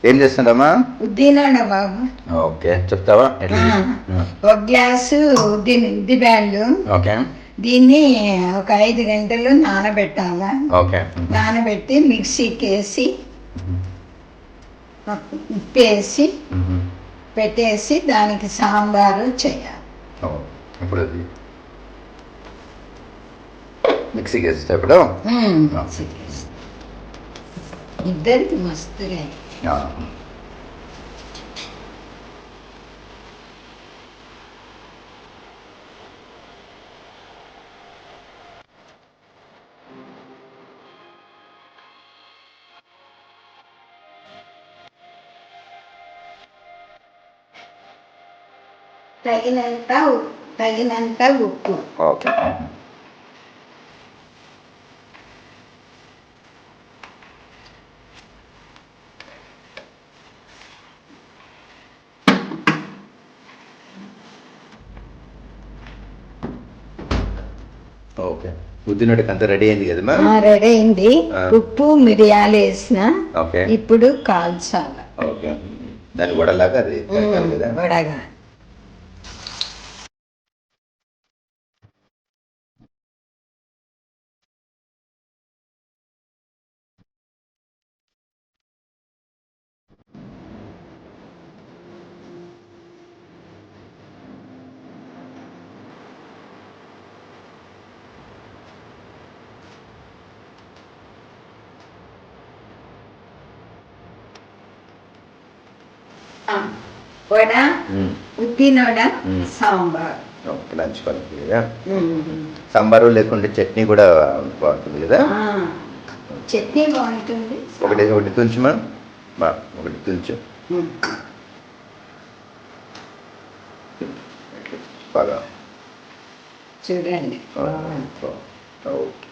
ఏం చేస్తుండమ్మా? ఉద్దినాడా బాబు. ఓకే, చెప్తావా? ఒక గ్లాసు ఉద్ది బ్యాళ్ళు. ఓకే. దీన్ని ఒక 5 గంటలు నానబెట్టాలా. ఓకే. నానబెట్టి మిక్సీకి వేసి ఉప్పేసి పెట్టేసి దానికి సాంబారు చేయాలి. ఇప్పుడు అది మిక్సీకి వేస్తే ఇప్పుడు ఇద్దరికి మస్తుగా తగినంత ఉప్పు. ఓకే. ఓకే, ఉద్దినట్టుకు అంతా రెడీ అయింది కదమ్మా? రెడీ అయింది. ఉప్పు మిరియాలు వేసిన. ఓకే. ఇప్పుడు కాల్చాల. ఓకే, దాని వడలాగా అది వడగా. వడ, ఉద్దినోడ, సాంబార్. లంచ్ పనికి కదా. సాంబారు లేకుంటే చట్నీ కూడా బాగుంటుంది కదా. చట్నీ బాగుంటుంది. ఒకటి తుంచమా, ఒకటి తుంచు బాగా చూడండి. ఓకే.